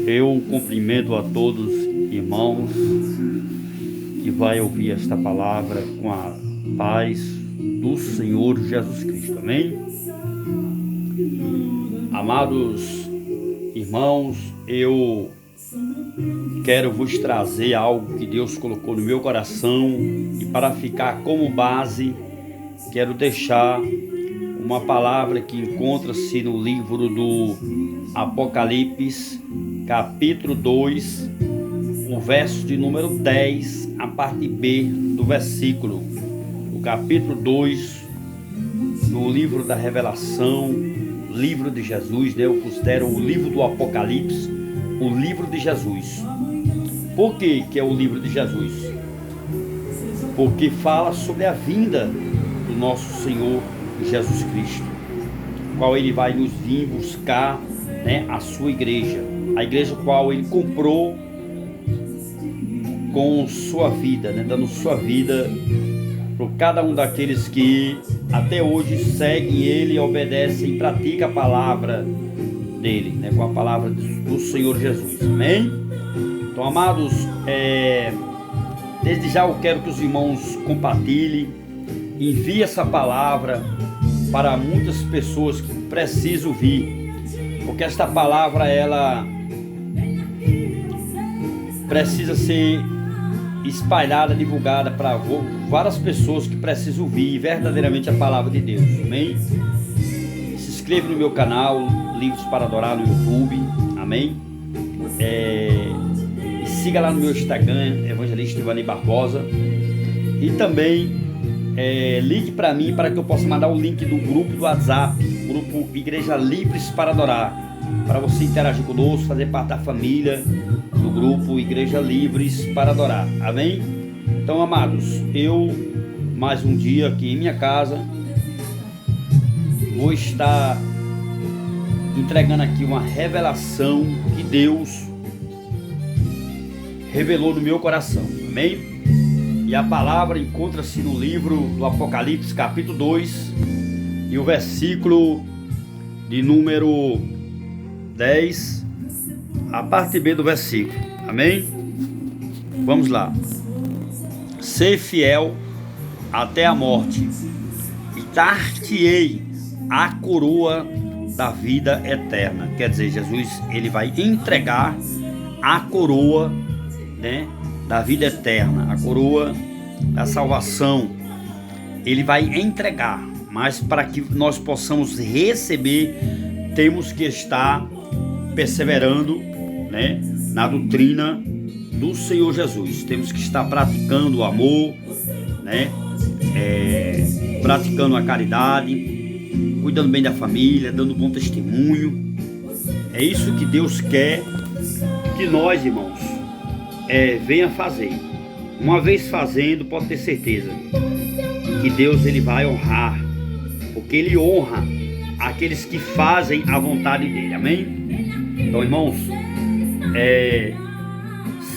Eu cumprimento a todos, irmãos, que vai ouvir esta palavra com a paz do Senhor Jesus Cristo. Amém? Amados irmãos, eu quero vos trazer algo que Deus colocou no meu coração e para ficar como base, quero deixar uma palavra que encontra-se no livro do Apocalipse, capítulo 2, o verso de número 10, a parte B do versículo. O capítulo 2, no livro da Revelação, livro de Jesus, eu considero o livro do Apocalipse, o livro de Jesus. Por que é o livro de Jesus? Porque fala sobre a vinda do nosso Senhor Jesus Cristo, qual ele vai nos vir buscar, a sua igreja, a igreja qual ele comprou com sua vida, dando sua vida por cada um daqueles que até hoje seguem ele, obedecem e praticam a palavra dele, com a palavra do Senhor Jesus. Amém? Então, amados, desde já eu quero que os irmãos compartilhem, enviem essa palavra para muitas pessoas que precisam ouvir, porque esta palavra ela precisa ser espalhada, divulgada para várias pessoas que precisam ouvir verdadeiramente a palavra de Deus. Amém? Se inscreva no meu canal Livros para Adorar no YouTube. Amém? E siga lá no meu Instagram, Evangelista Ivani Barbosa. E também ligue para mim para que eu possa mandar o link do grupo do WhatsApp, grupo Igreja Livres para Adorar, para você interagir conosco, fazer parte da família do grupo Igreja Livres para Adorar. Amém? Então, amados, eu mais um dia aqui em minha casa vou estar entregando aqui uma revelação que Deus revelou no meu coração. Amém? E a palavra encontra-se no livro do Apocalipse, capítulo 2, e o versículo de número 10, a parte B do versículo. Amém? Vamos lá. Ser fiel até a morte, e dar-te-ei a coroa da vida eterna. Quer dizer, Jesus, ele vai entregar a coroa, da vida eterna, a coroa da salvação. Ele vai entregar, mas para que nós possamos receber, temos que estar perseverando, na doutrina do Senhor Jesus. Temos que estar praticando o amor, praticando a caridade, cuidando bem da família, dando bom testemunho. É isso que Deus quer que nós, irmãos, venha fazer. Uma vez fazendo, pode ter certeza que Deus ele vai honrar, porque ele honra aqueles que fazem a vontade dele. Amém? Então, irmãos,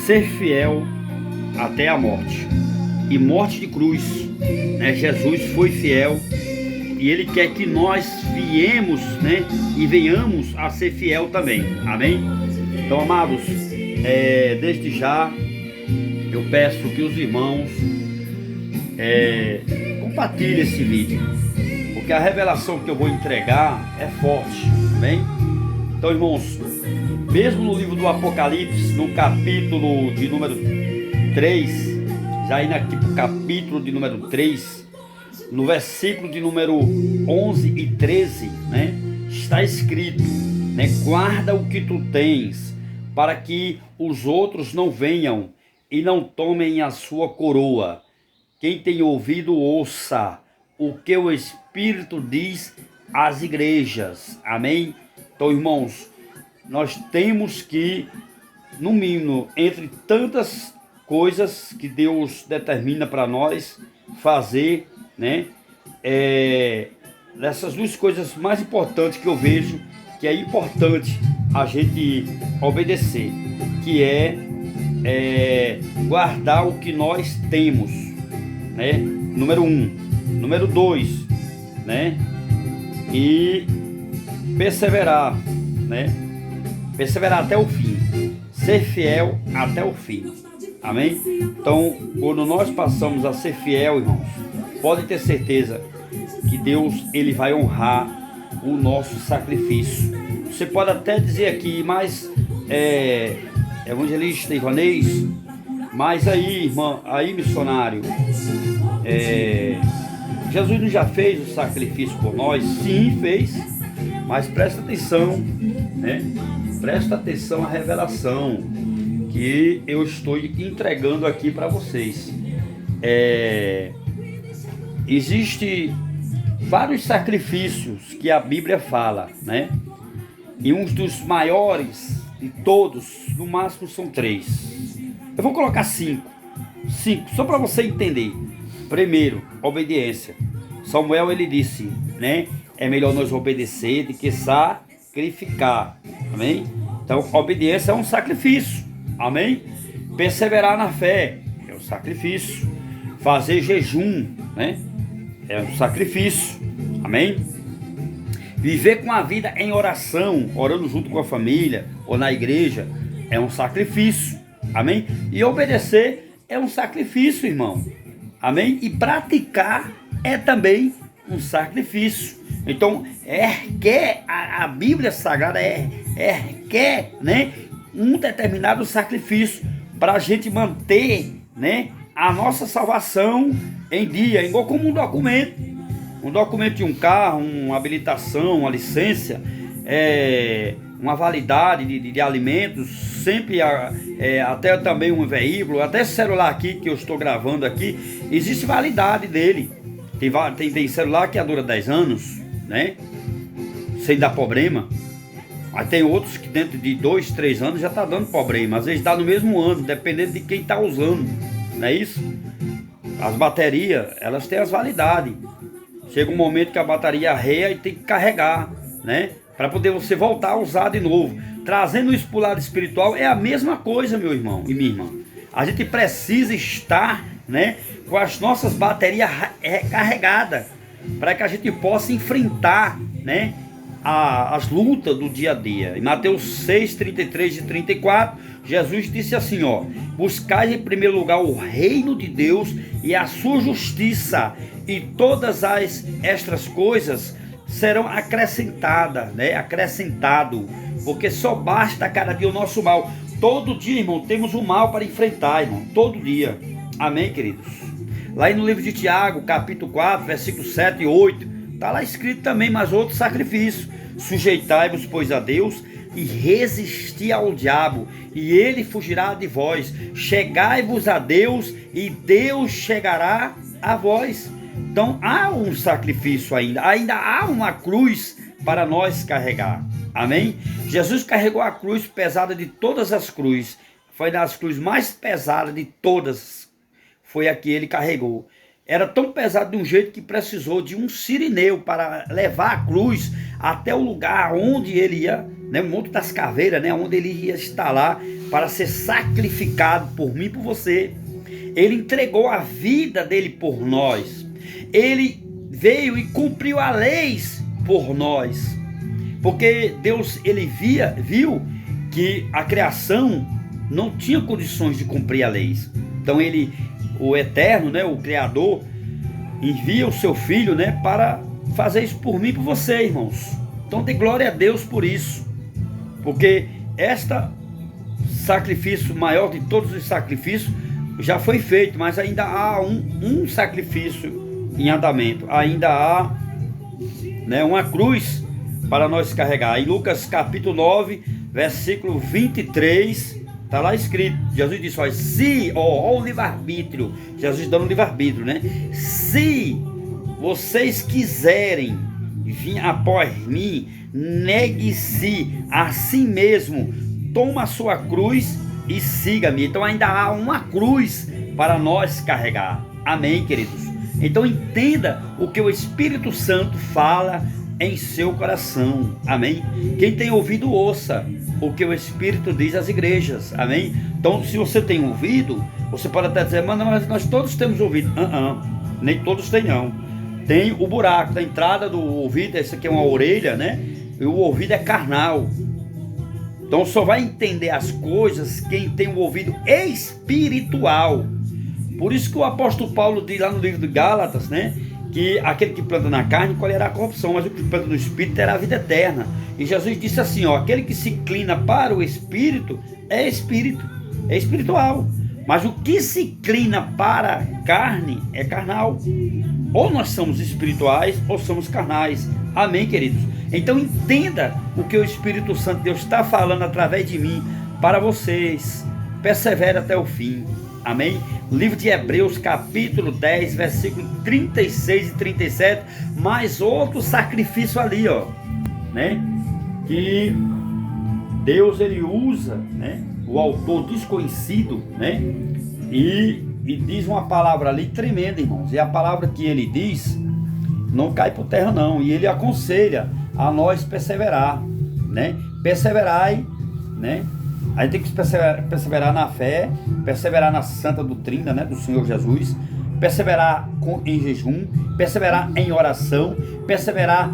ser fiel até a morte, e morte de cruz, Jesus foi fiel e ele quer que nós viemos, e venhamos a ser fiel também. Amém? Então, amados, desde já eu peço que os irmãos compartilhem esse vídeo, porque a revelação que eu vou entregar é forte. Amém? Então, irmãos, mesmo no livro do Apocalipse, no capítulo de número 3, já indo aqui para o capítulo de número 3, no versículo de número 11 e 13, está escrito, guarda o que tu tens, para que os outros não venham e não tomem a sua coroa. Quem tem ouvido, ouça o que o Espírito diz às igrejas. Amém? Então, irmãos, nós temos que, no mínimo, entre tantas coisas que Deus determina para nós fazer, dessas duas coisas mais importantes que eu vejo que é importante a gente obedecer, que guardar o que nós temos, número 1, número 2, e perseverar, perseverar até o fim, ser fiel até o fim. Amém? Então, quando nós passamos a ser fiel, irmãos, pode ter certeza que Deus, ele vai honrar o nosso sacrifício. Você pode até dizer aqui, mas evangelista Ivanês, mas aí, irmão, aí missionário, Jesus não já fez o sacrifício por nós? Sim, fez, mas presta atenção, né? Presta atenção à revelação que eu estou entregando aqui para vocês. Existe vários sacrifícios que a Bíblia fala, né? E um dos maiores de todos, no máximo são 3. Eu vou colocar 5, só para você entender. Primeiro, obediência. Samuel, ele disse, né? É melhor nós obedecer do que sacrificar. Amém? Então, obediência é um sacrifício. Amém? Perseverar na fé é um sacrifício. Fazer jejum, né? É um sacrifício. Amém? Viver com a vida em oração, orando junto com a família ou na igreja, é um sacrifício. Amém? E obedecer é um sacrifício, irmão. Amém? E praticar é também um sacrifício. Então, a Bíblia Sagrada requer, né, um determinado sacrifício para a gente manter, né, a nossa salvação em dia, igual como um documento. Um documento de um carro, uma habilitação, uma licença, uma validade de alimentos, sempre até também um veículo, até esse celular aqui que eu estou gravando aqui, existe validade dele. Tem celular que dura 10 anos, né? Sem dar problema. Mas tem outros que dentro de 2, 3 anos já está dando problema. Às vezes dá no mesmo ano, dependendo de quem está usando. Não é isso? As baterias, elas têm as validades. Chega um momento que a bateria arreia e tem que carregar, né? Para poder você voltar a usar de novo. Trazendo isso para o lado espiritual é a mesma coisa, meu irmão e minha irmã. A gente precisa estar, né, com as nossas baterias recarregadas, para que a gente possa enfrentar, né, as lutas do dia a dia. Em Mateus 6, 33 e 34, Jesus disse assim, ó: buscai em primeiro lugar o reino de Deus e a sua justiça, e todas estas coisas serão acrescentadas, né? Acrescentado, porque só basta cada dia o nosso mal. Todo dia, irmão, temos um mal para enfrentar, irmão, todo dia. Amém, queridos? Lá no livro de Tiago, capítulo 4, versículos 7 e 8, está lá escrito também, mas outro sacrifício: sujeitai-vos, pois, a Deus, e resisti ao diabo, e ele fugirá de vós. Chegai-vos a Deus, e Deus chegará a vós. Então há um sacrifício ainda há uma cruz para nós carregar. Amém? Jesus carregou a cruz pesada de todas as cruzes. Foi das cruzes mais pesadas de todas. Foi a que ele carregou. Era tão pesado de um jeito que precisou de um sirineu para levar a cruz até o lugar onde ele ia, né, o Monte das Caveiras, né, onde ele ia estar lá para ser sacrificado por mim e por você. Ele entregou a vida dele por nós. Ele veio e cumpriu a lei por nós. Porque Deus, ele viu que a criação não tinha condições de cumprir a lei. Então ele, o Eterno, né, o Criador, envia o seu Filho, né, para fazer isso por mim e por você, irmãos. Então dê glória a Deus por isso. Porque este sacrifício maior de todos os sacrifícios já foi feito, mas ainda há um sacrifício em andamento. Ainda há, né, uma cruz para nós carregar. Em Lucas capítulo 9, versículo 23, está lá escrito, Jesus disse, olha, se, ó o livre-arbítrio, Jesus dando livre-arbítrio, né? Se vocês quiserem vir após mim, negue-se a si mesmo, toma a sua cruz e siga-me. Então ainda há uma cruz para nós carregar. Amém, queridos? Então entenda o que o Espírito Santo fala em seu coração. Amém? Quem tem ouvido, ouça o que o Espírito diz às igrejas. Amém? Então, se você tem ouvido, você pode até dizer, mas nós todos temos ouvido. Nem todos têm, não. Tem o buraco da entrada do ouvido. Essa aqui é uma orelha, né? E o ouvido é carnal. Então só vai entender as coisas quem tem o ouvido espiritual. Por isso que o apóstolo Paulo diz lá no livro de Gálatas, né, que aquele que planta na carne colherá a corrupção, mas o que planta no espírito terá a vida eterna. E Jesus disse assim, ó, aquele que se inclina para o espírito, é espiritual. Mas o que se inclina para a carne é carnal. Ou nós somos espirituais ou somos carnais. Amém, queridos? Então entenda o que o Espírito Santo de Deus está falando através de mim para vocês. Persevere até o fim. Amém? Livro de Hebreus, capítulo 10, versículo 36 e 37. Mais outro sacrifício ali, ó, né? Que Deus, ele usa, né, o autor desconhecido, né, e diz uma palavra ali tremenda, irmãos. E a palavra que ele diz não cai por terra não. E ele aconselha a nós perseverar, né? Perseverai, né? A gente tem que perseverar na fé, perseverar na santa doutrina, né, do Senhor Jesus, perseverar em jejum, perseverar em oração, perseverar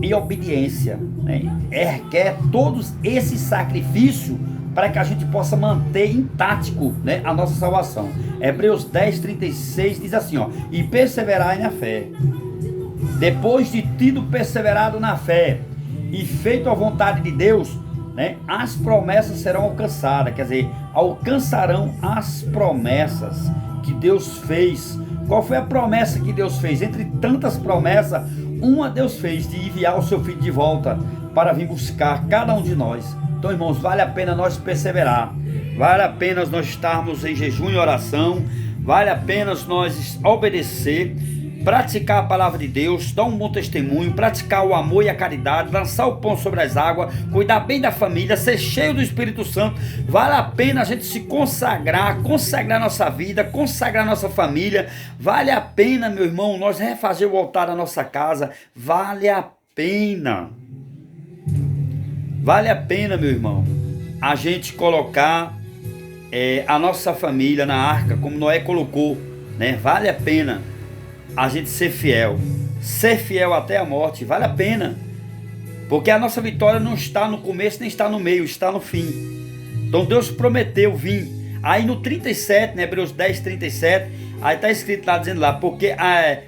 em obediência, né? Requer todos esses sacrifícios para que a gente possa manter intacto, né, a nossa salvação. Hebreus 10, 36 diz assim, ó, e perseverai na fé. Depois de tido perseverado na fé e feito a vontade de Deus, né, as promessas serão alcançadas, quer dizer, alcançarão as promessas que Deus fez. Qual foi a promessa que Deus fez? Entre tantas promessas, uma Deus fez de enviar o seu filho de volta para vir buscar cada um de nós. Então, irmãos, vale a pena nós perseverar, vale a pena nós estarmos em jejum e oração, vale a pena nós obedecer, praticar a palavra de Deus, dar um bom testemunho, praticar o amor e a caridade, lançar o pão sobre as águas, cuidar bem da família, ser cheio do Espírito Santo. Vale a pena a gente se consagrar nossa vida, consagrar nossa família. Vale a pena, meu irmão, nós refazer o altar da nossa casa. Vale a pena. Vale a pena, meu irmão, a gente colocar a nossa família na arca, como Noé colocou, né? Vale a pena a gente ser fiel até a morte. Vale a pena, porque a nossa vitória não está no começo, nem está no meio, está no fim. Então Deus prometeu vir. Aí no 37, né, Hebreus 10, 37, aí está escrito lá, dizendo lá, porque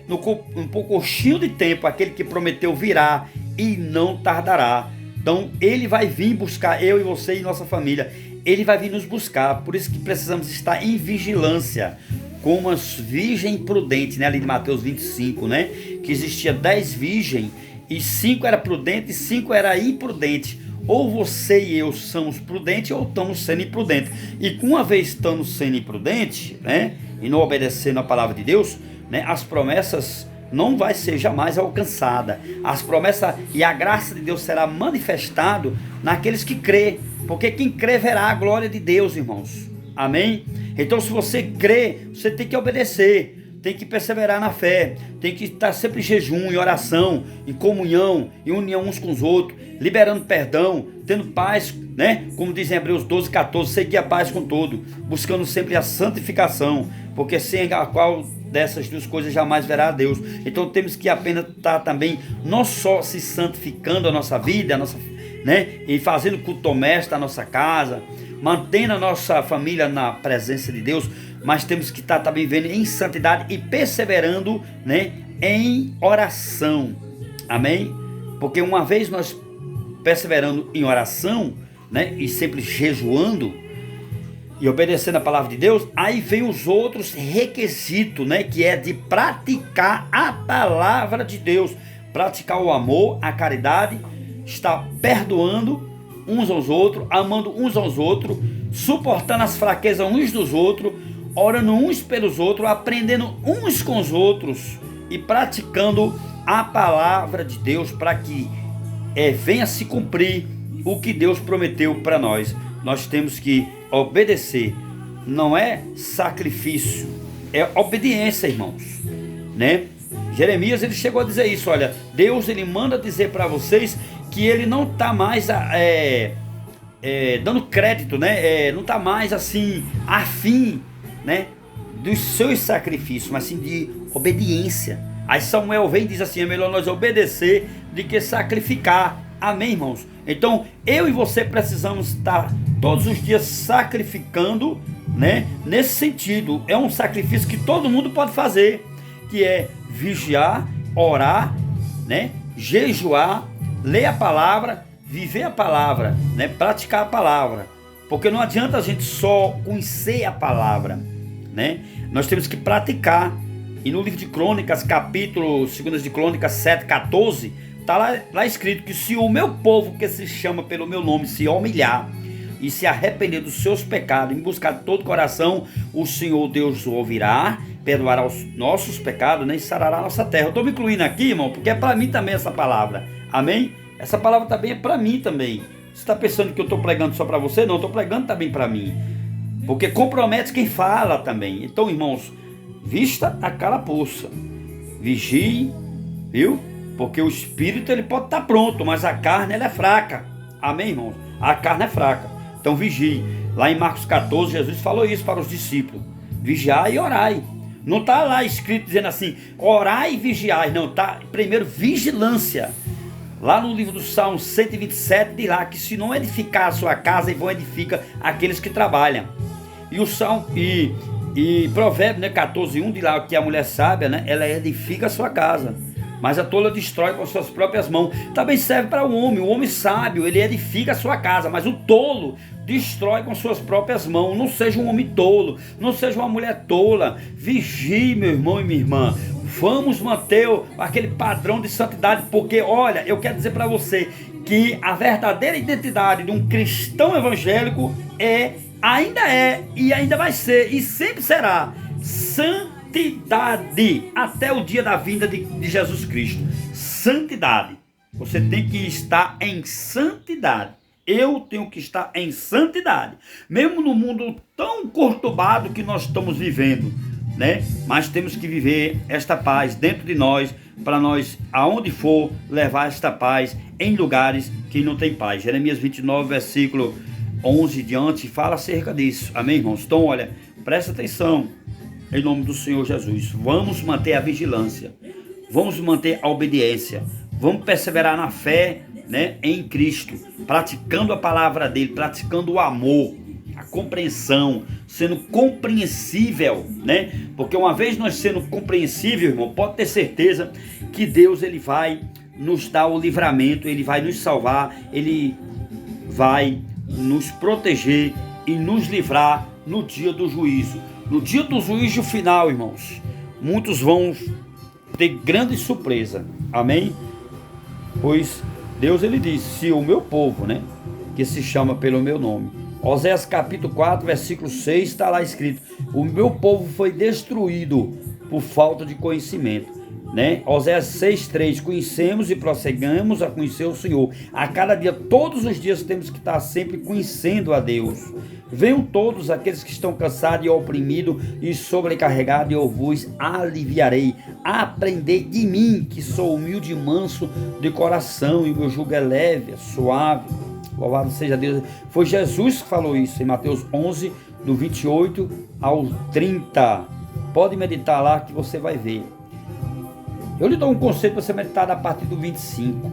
no pouquinho de tempo, aquele que prometeu virá e não tardará. Então ele vai vir buscar eu e você e nossa família. Ele vai vir nos buscar. Por isso que precisamos estar em vigilância, como as virgens prudentes, né? Ali de Mateus 25, né? Que existia 10 virgens e 5 era prudente e 5 era imprudente. Ou você e eu somos prudentes ou estamos sendo imprudentes. E uma vez estamos sendo imprudentes, né, e não obedecendo a palavra de Deus, né, as promessas não vai ser jamais alcançada. As promessas e a graça de Deus será manifestado naqueles que crê, porque quem crê verá a glória de Deus, irmãos. Amém? Então, se você crê, você tem que obedecer, tem que perseverar na fé, tem que estar sempre em jejum, em oração, em comunhão, em união uns com os outros, liberando perdão, tendo paz, né? Como diz em Hebreus 12, 14, seguir a paz com todo, buscando sempre a santificação, porque sem a qual dessas duas coisas jamais verá a Deus. Então temos que apenas estar também não só se santificando a nossa vida, né, e fazendo culto doméstico na nossa casa, mantendo a nossa família na presença de Deus, mas temos que estar também vivendo em santidade e perseverando, né, em oração. Amém? Porque uma vez nós perseverando em oração, né, e sempre jejuando e obedecendo a palavra de Deus, aí vem os outros requisitos, né, que é de praticar a palavra de Deus, praticar o amor, a caridade, estar perdoando uns aos outros, amando uns aos outros, suportando as fraquezas uns dos outros, orando uns pelos outros, aprendendo uns com os outros e praticando a palavra de Deus para que venha se cumprir o que Deus prometeu para nós. Nós temos que obedecer, não é sacrifício, é obediência, irmãos, né? Jeremias, ele chegou a dizer isso, olha, Deus, ele manda dizer para vocês que ele não está mais dando crédito, né? Não está mais assim afim, né, dos seus sacrifícios, mas sim de obediência. Aí Samuel vem e diz assim, é melhor nós obedecer do que sacrificar Amém, irmãos? Então, eu e você precisamos estar todos os dias sacrificando, né? Nesse sentido, é um sacrifício que todo mundo pode fazer, que é vigiar, orar, né? Jejuar, ler a palavra, viver a palavra, né? Praticar a palavra. Porque não adianta a gente só conhecer a palavra, né? Nós temos que praticar. E no livro de Crônicas, capítulo 2 de Crônicas 7:14, está lá escrito que se o meu povo que se chama pelo meu nome se humilhar e se arrepender dos seus pecados, em buscar de todo o coração, o Senhor Deus o ouvirá, perdoará os nossos pecados, né, e sarará a nossa terra. Eu estou me incluindo aqui, irmão, porque é para mim também essa palavra. Amém? Essa palavra também é para mim também. Você está pensando que eu estou pregando só para você? Não, estou pregando também para mim. Porque compromete quem fala também. Então, irmãos, vista a carapuça, vigie, viu? Porque o espírito ele pode estar pronto, mas a carne ela é fraca. Amém, irmãos? A carne é fraca. Então vigie. Lá em Marcos 14, Jesus falou isso para os discípulos: vigiai e orai. Não está lá escrito dizendo assim, orai e vigiai. Não, está primeiro vigilância. Lá no livro do Salmo 127 diz lá que se não edificar a sua casa, e vão edificar aqueles que trabalham. E o Salmo e Provérbio, né, 14:1 diz lá que a mulher sábia, né, ela edifica a sua casa, mas a tola destrói com suas próprias mãos. Também serve para o homem sábio, ele edifica a sua casa, mas o tolo destrói com suas próprias mãos. Não seja um homem tolo, não seja uma mulher tola. Vigie, meu irmão e minha irmã. Vamos manter aquele padrão de santidade, porque olha, eu quero dizer para você que a verdadeira identidade de um cristão evangélico ainda é e ainda vai ser e sempre será santidade, até o dia da vinda de Jesus Cristo. Santidade. Você tem que estar em santidade. Eu tenho que estar em santidade, mesmo no mundo tão conturbado que nós estamos vivendo, né? Mas temos que viver esta paz dentro de nós, para nós, aonde for, levar esta paz em lugares que não tem paz. Jeremias 29, versículo 11 diante, fala acerca disso. Amém, irmãos? Então, olha, presta atenção, em nome do Senhor Jesus. Vamos manter a vigilância, vamos manter a obediência, vamos perseverar na fé, né, em Cristo, praticando a palavra dele, praticando o amor, a compreensão, sendo compreensível, né? Porque uma vez nós sendo compreensível, irmão, pode ter certeza que Deus ele vai nos dar o livramento, ele vai nos salvar, ele vai nos proteger e nos livrar no dia do juízo. No dia do juízo final, irmãos, muitos vão ter grande surpresa. Amém? Pois Deus ele disse, se o meu povo, né, que se chama pelo meu nome. Oséias capítulo 4, versículo 6, está lá escrito: o meu povo foi destruído por falta de conhecimento, né? Oséias 6:3, conhecemos e prosseguimos a conhecer o Senhor. A cada dia, todos os dias, temos que estar sempre conhecendo a Deus. Venham todos aqueles que estão cansados e oprimidos e sobrecarregados, e eu vos aliviarei. Aprendei de mim, que sou humilde e manso de coração, e o meu jugo é leve, é suave. Louvado seja Deus. Foi Jesus que falou isso em Mateus 11, do 28 ao 30. Pode meditar lá que você vai ver. Eu lhe dou um conselho para você meditar a partir do 25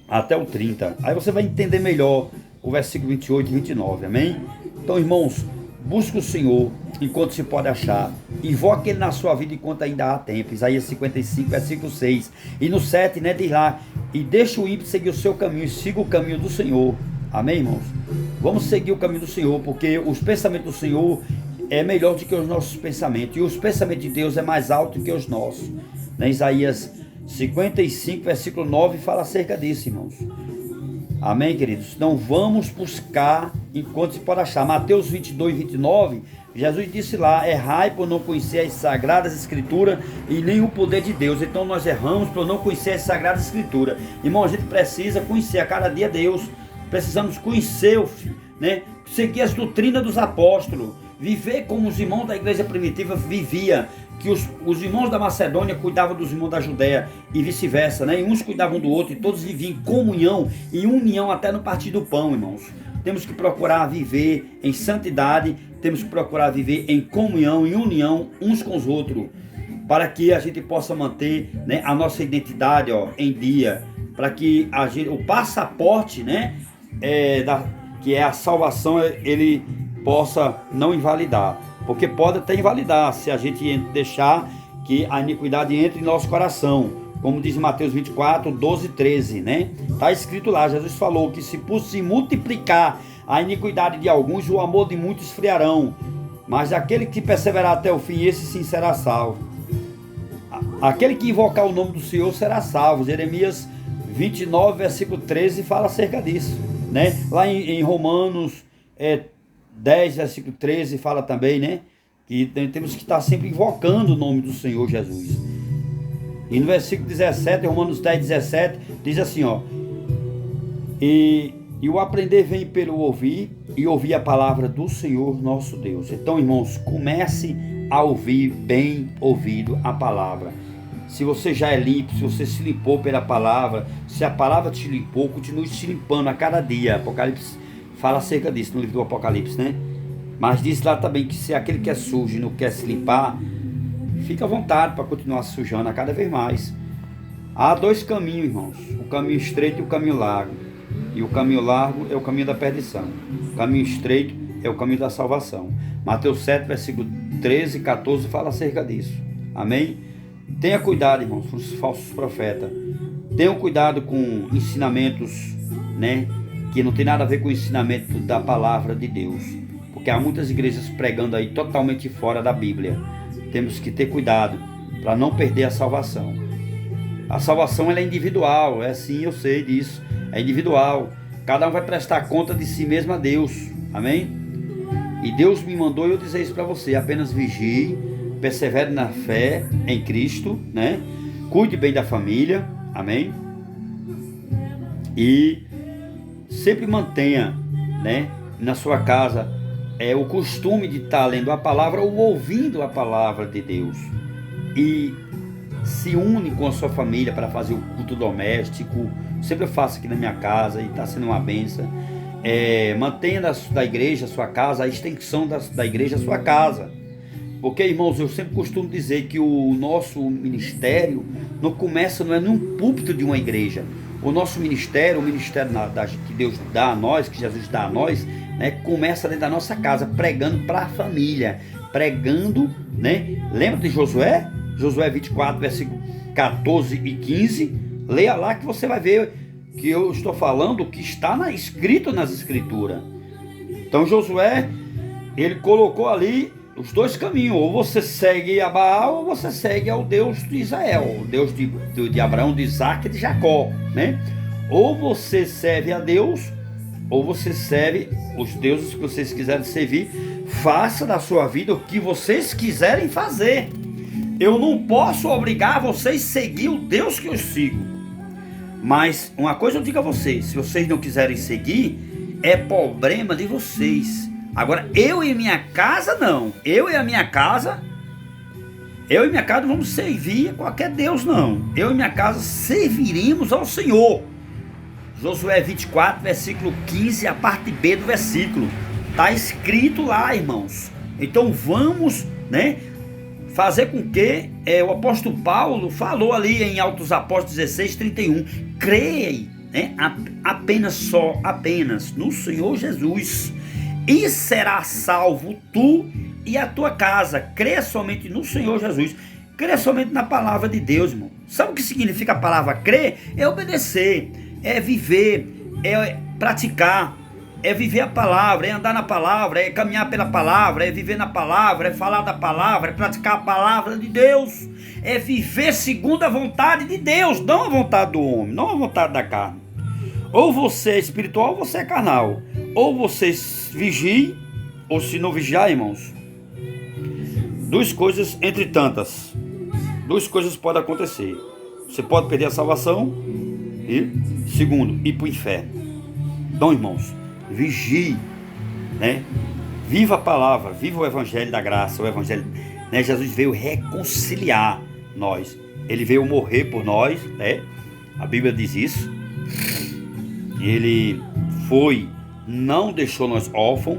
até o 30. Aí você vai entender melhor o versículo 28 e 29, amém? Então, irmãos, busque o Senhor enquanto se pode achar, invoque Ele na sua vida enquanto ainda há tempo. Isaías 55, versículo 6. E no 7, né, diz lá: e deixa o ímpio seguir o seu caminho, e siga o caminho do Senhor. Amém, irmãos? Vamos seguir o caminho do Senhor, porque os pensamentos do Senhor é melhor do que os nossos pensamentos, e os pensamentos de Deus é mais alto do que os nossos. Né? Isaías 55, versículo 9, fala acerca disso, irmãos. Amém, queridos? Então vamos buscar enquanto se pode achar. Mateus 22, 29, Jesus disse lá: errai por não conhecer as sagradas escrituras e nem o poder de Deus. Então nós erramos por não conhecer as sagradas escrituras. Irmão, a gente precisa conhecer a cada dia Deus. Precisamos conhecer, né? Seguir as doutrinas dos apóstolos, viver como os irmãos da igreja primitiva viviam, que os irmãos da Macedônia cuidavam dos irmãos da Judéia e vice-versa, né? E uns cuidavam do outro, e todos viviam em comunhão e união até no partir do pão, irmãos. Temos que procurar viver em santidade, temos que procurar viver em comunhão, em união uns com os outros, para que a gente possa manter, né, a nossa identidade, ó, em dia, para que o passaporte, né, que é a salvação, ele possa não invalidar, porque pode até invalidar se a gente deixar que a iniquidade entre em nosso coração, como diz Mateus 24, 12 e 13, né? Está escrito lá, Jesus falou que se multiplicar a iniquidade de alguns, o amor de muitos esfriarão, mas aquele que perseverar até o fim, esse sim será salvo. Aquele que invocar o nome do Senhor será salvo. Jeremias 29, versículo 13 fala acerca disso, né? Lá em Romanos 10, versículo 13 fala também, né? Que temos que estar sempre invocando o nome do Senhor Jesus. E no versículo 17, Romanos 10, 17, diz assim, ó: E o aprender vem pelo ouvir, e ouvir a palavra do Senhor nosso Deus. Então, irmãos, comece a ouvir bem ouvido a palavra. Se você já é limpo, se você se limpou pela palavra, se a palavra te limpou, continue se limpando a cada dia. Apocalipse fala acerca disso no livro do Apocalipse, né? Mas diz lá também que se aquele que é sujo e não quer se limpar, fica à vontade para continuar se sujando a cada vez mais. Há dois caminhos, irmãos: o caminho estreito e o caminho largo. E o caminho largo é o caminho da perdição. O caminho estreito é o caminho da salvação. Mateus 7, versículo 13 e 14 fala acerca disso. Amém? Tenha cuidado, irmãos, com os falsos profetas. Tenham cuidado com ensinamentos, né, que não tem nada a ver com o ensinamento da palavra de Deus. Porque há muitas igrejas pregando aí totalmente fora da Bíblia. Temos que ter cuidado para não perder a salvação. A salvação ela é individual, é sim, eu sei disso. É individual. Cada um vai prestar conta de si mesmo a Deus. Amém? E Deus me mandou eu dizer isso para você: apenas vigie, persevere na fé em Cristo, né? Cuide bem da família, amém? E sempre mantenha, né, na sua casa o costume de estar lendo a palavra ou ouvindo a palavra de Deus. E se une com a sua família para fazer o culto doméstico. Sempre eu faço aqui na minha casa e está sendo uma bênção. Mantenha da igreja a sua casa, a extensão da igreja a sua casa. Porque, irmãos, eu sempre costumo dizer que o nosso ministério não é num púlpito de uma igreja. O nosso ministério, o ministério que Deus dá a nós, que Jesus dá a nós, né, começa dentro da nossa casa, pregando para a família, pregando, né? Lembra de Josué? Josué 24, versículo 14 e 15. Leia lá que você vai ver que eu estou falando o que está escrito nas escrituras. Então Josué, ele colocou ali os dois caminhos: ou você segue a Baal, ou você segue ao Deus de Israel, o Deus de Abraão, de Isaac e de Jacó, né? Ou você serve a Deus, ou você serve os deuses que vocês quiserem servir. Faça da sua vida o que vocês quiserem fazer. Eu não posso obrigar vocês a seguir o Deus que eu sigo. Mas uma coisa eu digo a vocês: se vocês não quiserem seguir, é problema de vocês. Agora, eu e minha casa não. Eu e minha casa não vamos servir a qualquer Deus, não. Eu e minha casa serviremos ao Senhor. Josué 24, versículo 15, a parte B do versículo. Está escrito lá, irmãos. Então vamos, né, fazer com que o apóstolo Paulo falou ali em Atos Apóstolos 16, 31. Creia, né, apenas no Senhor Jesus, e será salvo tu e a tua casa. Creia somente no Senhor Jesus. Creia somente na palavra de Deus, irmão. Sabe o que significa a palavra crer? É obedecer, é viver, é praticar, é viver a palavra, é andar na palavra, é caminhar pela palavra, é viver na palavra, é falar da palavra, é praticar a palavra de Deus, é viver segundo a vontade de Deus, não a vontade do homem, não a vontade da carne. Ou você é espiritual ou você é carnal. Ou você vigie, ou se não vigiar, irmãos, duas coisas entre tantas. Duas coisas podem acontecer. Você pode perder a salvação e, segundo, ir para o inferno. Então, irmãos, vigie, né? Viva a palavra, viva o evangelho da graça, o evangelho, né? Jesus veio reconciliar nós. Ele veio morrer por nós, né? A Bíblia diz isso. Ele não deixou nós órfãos,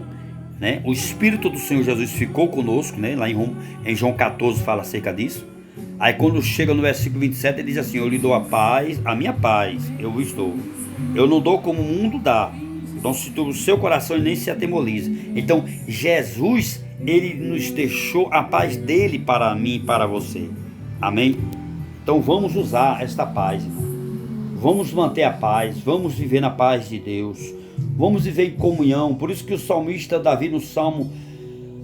né? O Espírito do Senhor Jesus ficou conosco, né? Lá em João 14 fala acerca disso. Aí quando chega no versículo 27, ele diz assim: eu lhe dou a paz, a minha paz, eu vos dou. Eu não dou como o mundo dá. Então se o seu coração nem se atemorize. Então Jesus, ele nos deixou a paz dele para mim e para você. Amém? Então vamos usar esta paz, irmão. Vamos manter a paz, vamos viver na paz de Deus. Vamos viver em comunhão. Por isso que o salmista Davi, no Salmo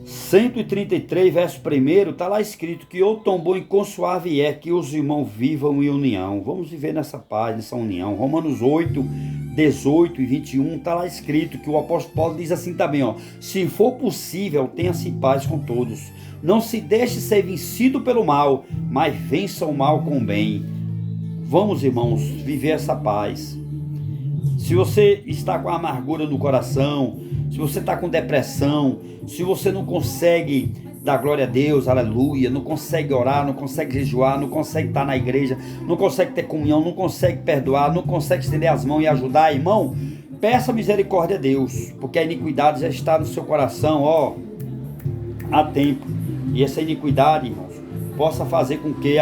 133, verso 1, está lá escrito que o tão bom e quão suave é que os irmãos vivam em união. Vamos viver nessa paz, nessa união. Romanos 8, 18 e 21, está lá escrito que o apóstolo Paulo diz assim também, ó: se for possível, tenha-se paz com todos. Não se deixe ser vencido pelo mal, mas vença o mal com o bem. Vamos, irmãos, viver essa paz. Se você está com amargura no coração, se você está com depressão, se você não consegue dar glória a Deus, aleluia, não consegue orar, não consegue jejuar, não consegue estar na igreja, não consegue ter comunhão, não consegue perdoar, não consegue estender as mãos e ajudar, irmão, peça misericórdia a Deus, porque a iniquidade já está no seu coração, ó, há tempo. E essa iniquidade, irmãos, possa fazer com que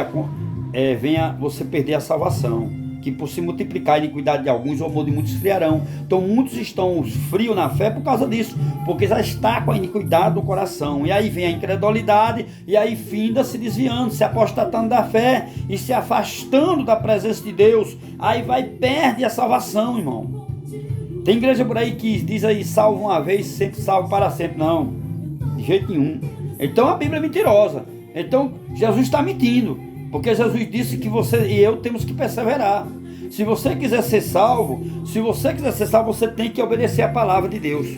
venha você perder a salvação. Que por se multiplicar a iniquidade de alguns, o amor de muitos esfriarão. Então muitos estão frios na fé por causa disso, porque já está com a iniquidade no coração. E aí vem a incredulidade, e aí finda se desviando, se apostatando da fé e se afastando da presença de Deus. Aí perde a salvação, irmão. Tem igreja por aí que diz aí: salvo uma vez, sempre salvo para sempre. Não, de jeito nenhum. Então a Bíblia é mentirosa. Então Jesus está mentindo, porque Jesus disse que você e eu temos que perseverar. Se você quiser ser salvo, você tem que obedecer a palavra de Deus.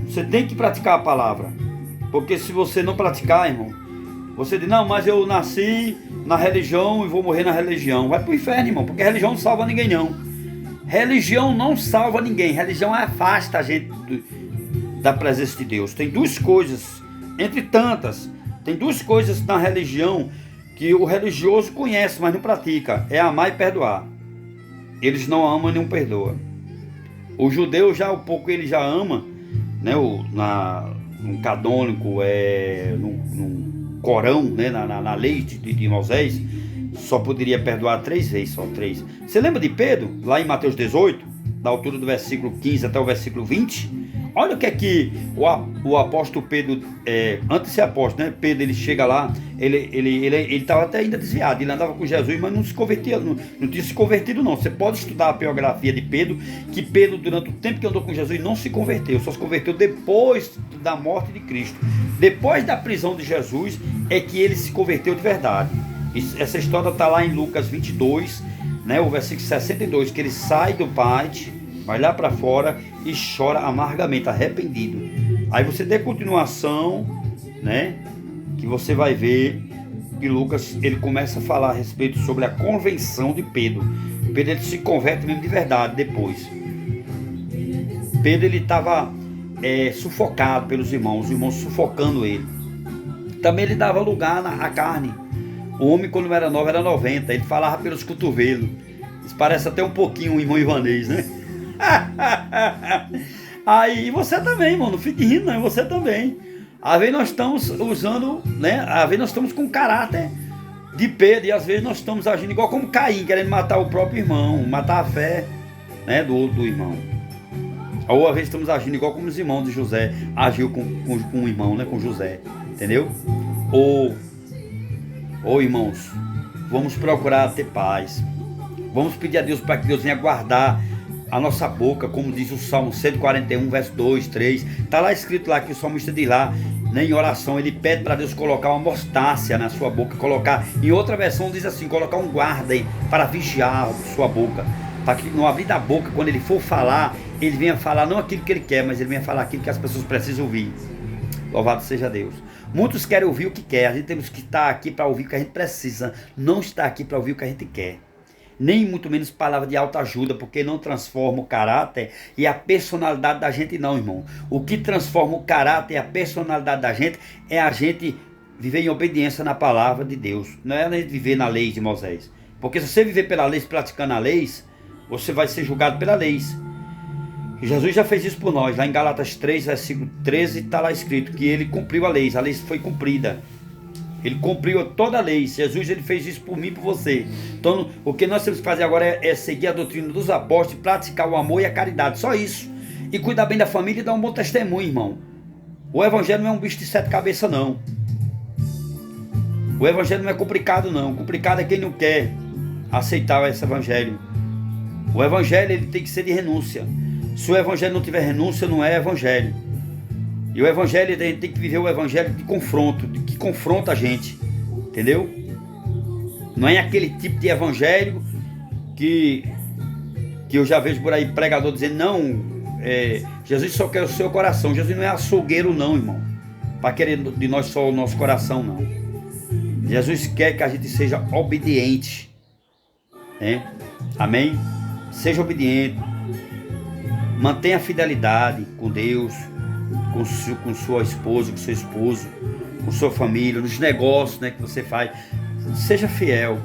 Você tem que praticar a palavra. Porque se você não praticar, irmão, você diz: não, mas eu nasci na religião e vou morrer na religião. Vai pro inferno, irmão, porque religião não salva ninguém, não. Religião não salva ninguém. Religião afasta a gente da presença de Deus. Tem duas coisas, entre tantas, tem duas coisas na religião que o religioso conhece, mas não pratica: é amar e perdoar. Eles não amam e não perdoam. O judeu já um pouco ele já ama, né? No canônico, no Corão, né? Na lei de Moisés, só poderia perdoar 3 vezes, só 3. Você lembra de Pedro, lá em Mateus 18, da altura do versículo 15 até o versículo 20? Olha o que é que o apóstolo Pedro, antes de ser apóstolo, né? Pedro, ele chega lá, ele estava até ainda desviado, ele andava com Jesus, mas não se convertia, não tinha se convertido não. Você pode estudar a biografia de Pedro, que Pedro, durante o tempo que andou com Jesus, não se converteu, só se converteu depois da morte de Cristo. Depois da prisão de Jesus, é que ele se converteu de verdade. Essa história está lá em Lucas 22, né? O versículo 62, que ele sai do pátio, vai lá para fora e chora amargamente, arrependido. Aí você dê continuação, né? Que você vai ver que Lucas, ele começa a falar a respeito sobre a conversão de Pedro. Pedro, ele se converte mesmo de verdade depois. Pedro, ele estava sufocado pelos irmãos, os irmãos sufocando ele. Também ele dava lugar à carne. O homem, quando era novo, era 90. Ele falava pelos cotovelos. Isso parece até um pouquinho o irmão Ivanês, né? Aí você também, irmão, não fique rindo, não, você também. Às vezes nós estamos usando, né? Às vezes nós estamos com caráter de Pedro, e às vezes nós estamos agindo igual como Caim, querendo matar o próprio irmão, matar a fé, né, do irmão. Ou às vezes estamos agindo igual como os irmãos de José agiu com o irmão, né, com José, entendeu? Ou irmãos, vamos procurar ter paz. Vamos pedir a Deus para que Deus venha guardar a nossa boca, como diz o Salmo 141, verso 2, 3. Está lá escrito lá que o salmista diz lá, né, em oração, ele pede para Deus colocar uma mostácia na sua boca, colocar, em outra versão diz assim, colocar um guarda aí para vigiar a sua boca, para que no abrir da boca, quando ele for falar, ele venha falar não aquilo que ele quer, mas ele venha falar aquilo que as pessoas precisam ouvir. Louvado seja Deus. Muitos querem ouvir o que quer, a gente temos que estar aqui para ouvir o que a gente precisa, não estar aqui para ouvir o que a gente quer. Nem muito menos palavra de autoajuda, porque não transforma o caráter e a personalidade da gente não, irmão. O que transforma o caráter e a personalidade da gente é a gente viver em obediência na palavra de Deus. Não é a gente viver na lei de Moisés. Porque se você viver pela lei, praticando a lei, você vai ser julgado pela lei. E Jesus já fez isso por nós. Lá em Gálatas 3, versículo 13, está lá escrito que ele cumpriu a lei foi cumprida. Ele cumpriu toda a lei. Jesus, ele fez isso por mim e por você. Então, o que nós temos que fazer agora é seguir a doutrina dos apóstolos, praticar o amor e a caridade. Só isso. E cuidar bem da família e dar um bom testemunho, irmão. O evangelho não é um bicho de 7 cabeças, não. O evangelho não é complicado, não. Complicado é quem não quer aceitar esse evangelho. O evangelho, ele tem que ser de renúncia. Se o evangelho não tiver renúncia, não é evangelho. E o evangelho, a gente tem que viver o evangelho de confronto, que confronta a gente. Entendeu? Não é aquele tipo de evangelho que eu já vejo por aí pregador dizendo, não, Jesus só quer o seu coração. Jesus não é açougueiro, não, irmão, para querer de nós só o nosso coração, não. Jesus quer que a gente seja obediente, né? Amém? Seja obediente, mantenha a fidelidade com Deus, com sua esposa, com seu esposo, com sua família, nos negócios, né, que você faz. Seja fiel.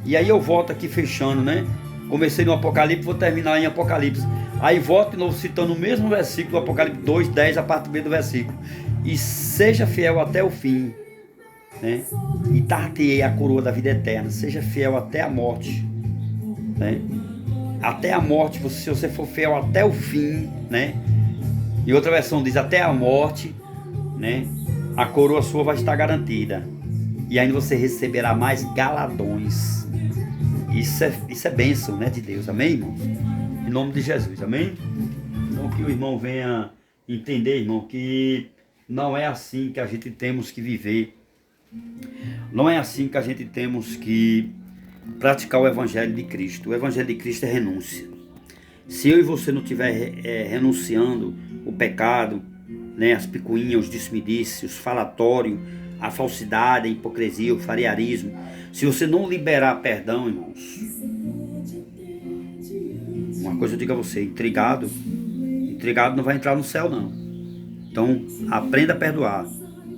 E aí eu volto aqui fechando, né? Comecei no Apocalipse, vou terminar em Apocalipse. Aí volto de novo citando o mesmo versículo, Apocalipse 2, 10, a parte B do versículo. E seja fiel até o fim, né? E dar-te-ei a coroa da vida eterna. Seja fiel até a morte, né? Até a morte, se você for fiel até o fim, né? E outra versão diz até a morte, né? A coroa sua vai estar garantida. E ainda você receberá mais galadões. Isso é bênção, né, de Deus, amém, irmão? Em nome de Jesus, amém? Então que o irmão venha entender, irmão, que não é assim que a gente temos que viver. Não é assim que a gente temos que praticar o evangelho de Cristo. O evangelho de Cristo é renúncia. Se eu e você não estiver renunciando o pecado, né, as picuinhas, os disse-me-disse, os falatórios, a falsidade, a hipocrisia, o farearismo, se você não liberar perdão, irmãos, uma coisa eu digo a você, intrigado não vai entrar no céu, não. Então aprenda a perdoar,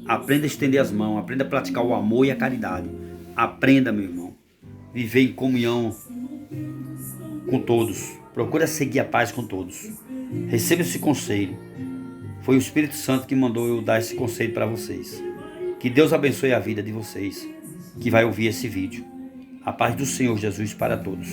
aprenda a estender as mãos, aprenda a praticar o amor e a caridade. Aprenda, meu irmão, viver em comunhão com todos. Procura seguir a paz com todos. Receba esse conselho. Foi o Espírito Santo que mandou eu dar esse conselho para vocês. Que Deus abençoe a vida de vocês que vai ouvir esse vídeo. A paz do Senhor Jesus para todos.